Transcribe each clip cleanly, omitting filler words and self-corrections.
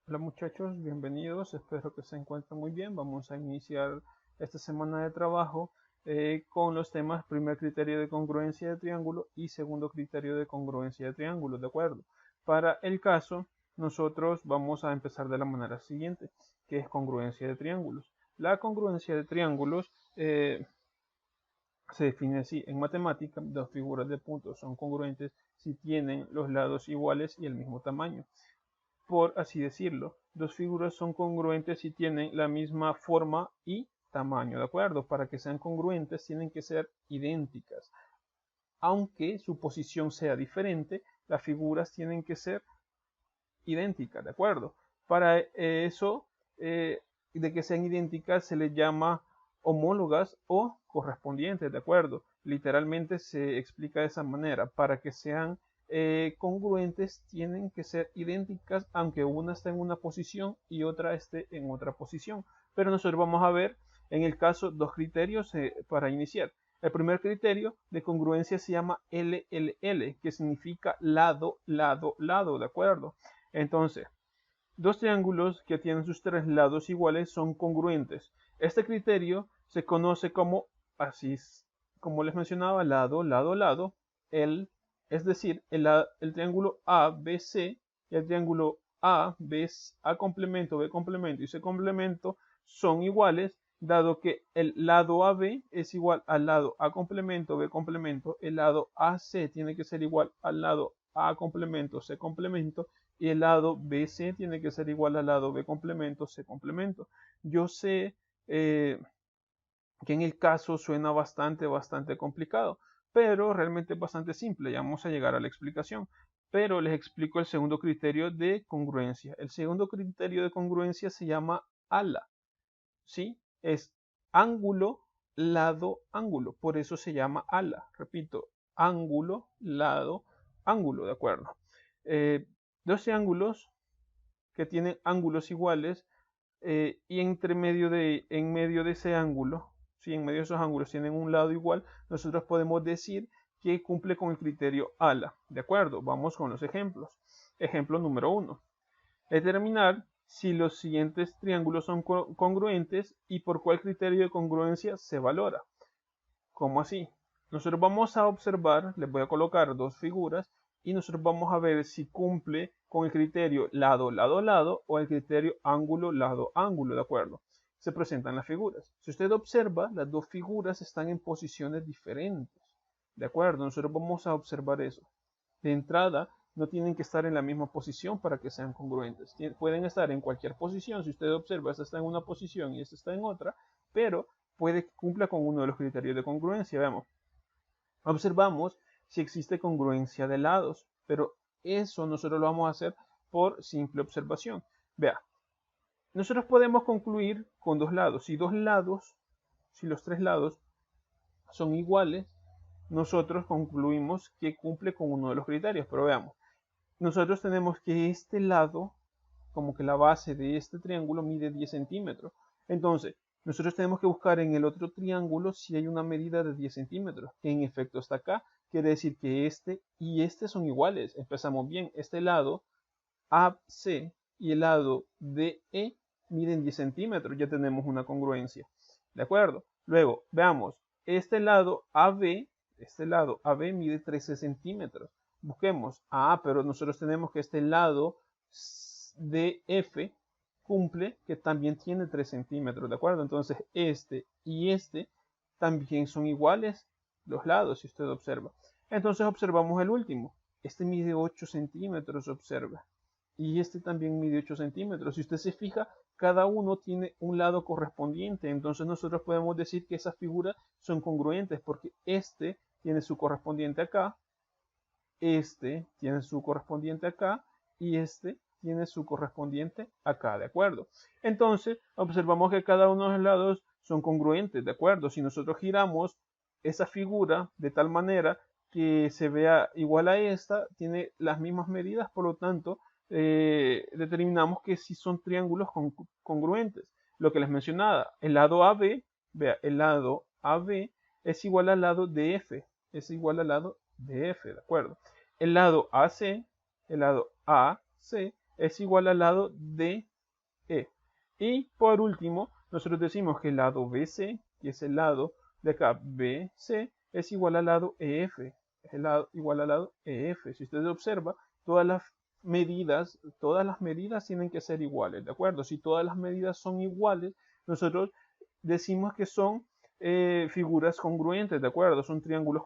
Hola muchachos, bienvenidos, espero que se encuentren muy bien. Vamos a iniciar esta semana de trabajo con los temas primer criterio de congruencia de triángulo y segundo criterio de congruencia de triángulo, ¿de acuerdo? Para el caso, nosotros vamos a empezar de la manera siguiente, que es congruencia de triángulos. La congruencia de triángulos se define así: en matemática, dos figuras de puntos son congruentes si tienen los lados iguales y el mismo tamaño. Por así decirlo, dos figuras son congruentes si tienen la misma forma y tamaño, ¿de acuerdo? Para que sean congruentes tienen que ser idénticas. Aunque su posición sea diferente, las figuras tienen que ser idénticas, ¿de acuerdo? Para eso, de que sean idénticas, se les llama homólogas o correspondientes, ¿de acuerdo? Literalmente se explica de esa manera. Para que sean congruentes, tienen que ser idénticas, aunque una esté en una posición y otra esté en otra posición. Pero nosotros vamos a ver en el caso dos criterios para iniciar. El primer criterio de congruencia se llama LLL, que significa lado, lado, lado, ¿de acuerdo? Entonces, dos triángulos que tienen sus tres lados iguales son congruentes. Este criterio se conoce como, así como les mencionaba, lado, lado, lado. Es decir, el triángulo ABC y el triángulo A complemento, B complemento y C complemento son iguales, dado que el lado AB es igual al lado A complemento, B complemento, el lado AC tiene que ser igual al lado A complemento, C complemento, y el lado BC tiene que ser igual al lado B complemento, C complemento. Yo sé que en el caso suena bastante complicado, pero realmente es bastante simple. Ya vamos a llegar a la explicación. Pero les explico el segundo criterio de congruencia. El segundo criterio de congruencia se llama ALA, ¿sí? Es ángulo, lado, ángulo. Por eso se llama ALA. Repito, ángulo, lado, ángulo, ¿de acuerdo? Dos triángulos que tienen ángulos iguales y en medio de ese ángulo, si en medio de esos ángulos tienen un lado igual, nosotros podemos decir que cumple con el criterio ALA. ¿De acuerdo? Vamos con los ejemplos. Ejemplo número 1. Determinar si los siguientes triángulos son congruentes y por cuál criterio de congruencia se valora. ¿Cómo así? Nosotros vamos a observar, les voy a colocar dos figuras y nosotros vamos a ver si cumple con el criterio lado, lado, lado o el criterio ángulo, lado, ángulo, ¿de acuerdo? Se presentan las figuras. Si usted observa, las dos figuras están en posiciones diferentes, ¿de acuerdo? Nosotros vamos a observar eso. De entrada, no tienen que estar en la misma posición para que sean congruentes. Pueden estar en cualquier posición. Si usted observa, esta está en una posición y esta está en otra, pero puede que cumpla con uno de los criterios de congruencia. Veamos. Observamos si existe congruencia de lados, pero eso nosotros lo vamos a hacer por simple observación. Vea, nosotros podemos concluir con dos lados. Si los tres lados son iguales, nosotros concluimos que cumple con uno de los criterios. Pero veamos, nosotros tenemos que este lado, como que la base de este triángulo mide 10 centímetros. Entonces, nosotros tenemos que buscar en el otro triángulo si hay una medida de 10 centímetros, que en efecto está acá. Quiere decir que este y este son iguales. Empezamos bien. Este lado AC y el lado DE miden 10 centímetros. Ya tenemos una congruencia. ¿De acuerdo? Luego, veamos. Este lado AB mide 13 centímetros. Busquemos. Pero nosotros tenemos que este lado DF cumple que también tiene 3 centímetros. ¿De acuerdo? Entonces, este y este también son iguales los lados, si usted observa. Entonces, observamos el último. Este mide 8 centímetros, observa. Y este también mide 8 centímetros. Si usted se fija, cada uno tiene un lado correspondiente. Entonces nosotros podemos decir que esas figuras son congruentes porque este tiene su correspondiente acá, este tiene su correspondiente acá y este tiene su correspondiente acá, ¿de acuerdo? Entonces observamos que cada uno de los lados son congruentes, ¿de acuerdo? Si nosotros giramos esa figura de tal manera que se vea igual a esta, tiene las mismas medidas, por lo tanto, determinamos que si son triángulos congruentes. Lo que les mencionaba, el lado AB, vea, el lado AB es igual al lado DF, es igual al lado de F, ¿de acuerdo? El lado AC es igual al lado DE. Y por último, nosotros decimos que el lado BC, que es el lado de acá BC, es igual al lado EF. Es igual al lado EF. Si ustedes observan, todas las medidas tienen que ser iguales, ¿de acuerdo? Si todas las medidas son iguales, nosotros decimos que son figuras congruentes, ¿de acuerdo? Son triángulos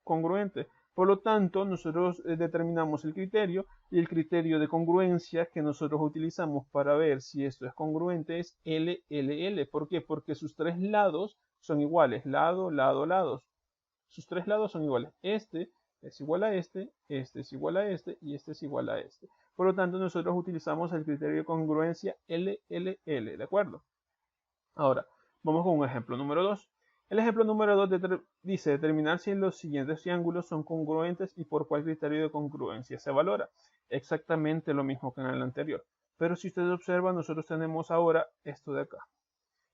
congruentes. Por lo tanto, nosotros determinamos el criterio, y el criterio de congruencia que nosotros utilizamos para ver si esto es congruente es LLL. ¿Por qué? Porque sus tres lados son iguales. Lado, lado, lados. Sus tres lados son iguales. Este es igual a este es igual a este y este es igual a este. Por lo tanto, nosotros utilizamos el criterio de congruencia LLL. ¿De acuerdo? Ahora, vamos con un ejemplo número 2. El ejemplo número 2 dice determinar si los siguientes triángulos son congruentes y por cuál criterio de congruencia se valora. Exactamente lo mismo que en el anterior. Pero si ustedes observan, nosotros tenemos ahora esto de acá.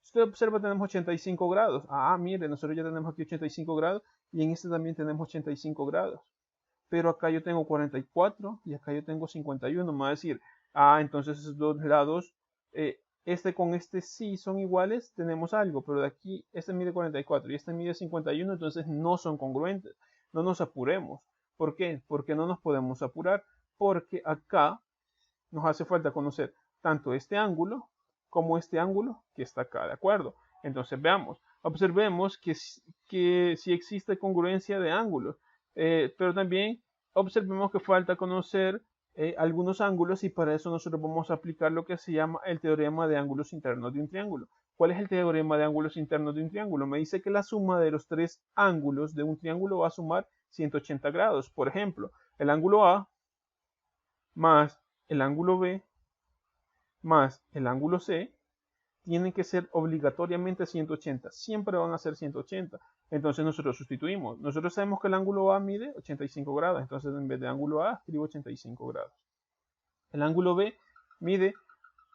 Si usted observa, tenemos 85 grados. Ah, mire, nosotros ya tenemos aquí 85 grados y en este también tenemos 85 grados. Pero acá yo tengo 44 y acá yo tengo 51. Me va a decir, entonces esos dos lados, este con este sí son iguales, tenemos algo, pero de aquí este mide 44 y este mide 51, entonces no son congruentes. No nos apuremos. ¿Por qué? Porque no nos podemos apurar, porque acá nos hace falta conocer tanto este ángulo como este ángulo que está acá, ¿de acuerdo? Entonces veamos, observemos que sí existe congruencia de ángulos, pero también observemos que falta conocer algunos ángulos, y para eso nosotros vamos a aplicar lo que se llama el teorema de ángulos internos de un triángulo. ¿Cuál es el teorema de ángulos internos de un triángulo? Me dice que la suma de los tres ángulos de un triángulo va a sumar 180 grados. Por ejemplo, el ángulo A más el ángulo B más el ángulo C tienen que ser obligatoriamente 180. Siempre van a ser 180. Entonces nosotros sustituimos. Nosotros sabemos que el ángulo A mide 85 grados. Entonces en vez de ángulo A escribo 85 grados. El ángulo B mide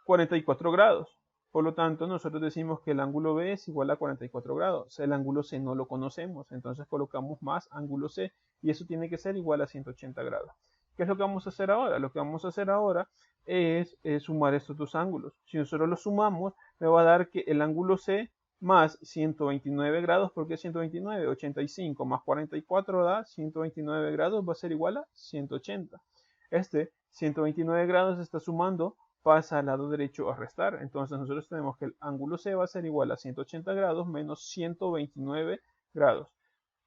44 grados. Por lo tanto, nosotros decimos que el ángulo B es igual a 44 grados. El ángulo C no lo conocemos. Entonces colocamos más ángulo C. Y eso tiene que ser igual a 180 grados. ¿Qué es lo que vamos a hacer ahora? Lo que vamos a hacer ahora es sumar estos dos ángulos. Si nosotros los sumamos, me va a dar que el ángulo C más 129 grados, ¿por qué 129? 85 más 44 da 129 grados, va a ser igual a 180. Este 129 grados está sumando, pasa al lado derecho a restar. Entonces nosotros tenemos que el ángulo C va a ser igual a 180 grados menos 129 grados.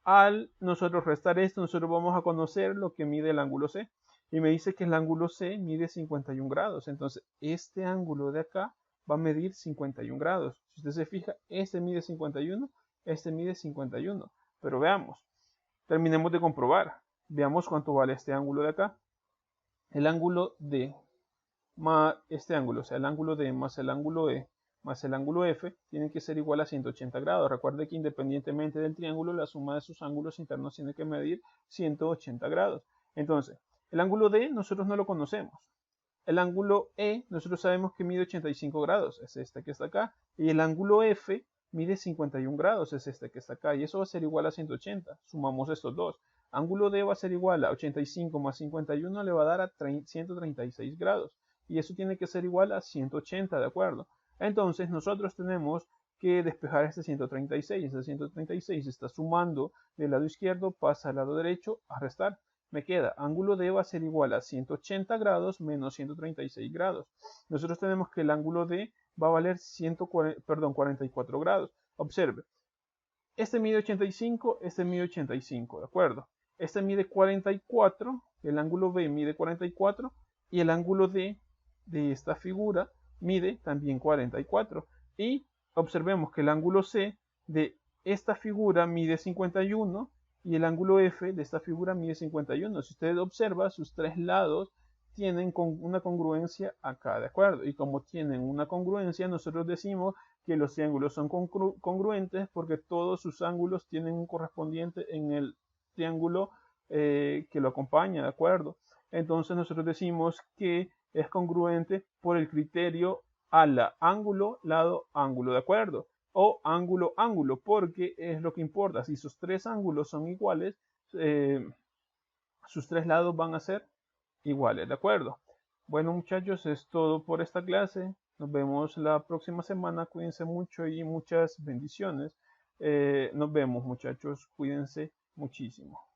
Al nosotros restar esto, nosotros vamos a conocer lo que mide el ángulo C. Y me dice que el ángulo C mide 51 grados. Entonces, este ángulo de acá va a medir 51 grados. Si usted se fija, este mide 51, este mide 51. Pero veamos, terminemos de comprobar. Veamos cuánto vale este ángulo de acá. El ángulo D más este ángulo, o sea, el ángulo D más el ángulo E más el ángulo F tiene que ser igual a 180 grados. Recuerde que independientemente del triángulo, la suma de sus ángulos internos tiene que medir 180 grados. Entonces, el ángulo D nosotros no lo conocemos. El ángulo E nosotros sabemos que mide 85 grados, es este que está acá. Y el ángulo F mide 51 grados, es este que está acá. Y eso va a ser igual a 180. Sumamos estos dos. Ángulo D va a ser igual a 85 más 51 le va a dar a 136 grados. Y eso tiene que ser igual a 180, ¿de acuerdo? Entonces nosotros tenemos que despejar este 136. Este 136 está sumando del lado izquierdo, pasa al lado derecho a restar. Me queda, ángulo D va a ser igual a 180 grados menos 136 grados. Nosotros tenemos que el ángulo D va a valer 44 grados. Observe, este mide 85, este mide 85, ¿de acuerdo? Este mide 44, el ángulo B mide 44 y el ángulo D de esta figura mide también 44. Y observemos que el ángulo C de esta figura mide 51 y el ángulo F de esta figura mide 51. Si usted observa, sus tres lados tienen una congruencia acá, ¿de acuerdo? Y como tienen una congruencia, nosotros decimos que los triángulos son congruentes porque todos sus ángulos tienen un correspondiente en el triángulo que lo acompaña, ¿de acuerdo? Entonces nosotros decimos que es congruente por el criterio ala, ángulo, lado, ángulo, ¿de acuerdo? O ángulo, ángulo, porque es lo que importa. Si sus tres ángulos son iguales, sus tres lados van a ser iguales, ¿de acuerdo? Bueno, muchachos, es todo por esta clase. Nos vemos la próxima semana. Cuídense mucho y muchas bendiciones. Nos vemos, muchachos. Cuídense muchísimo.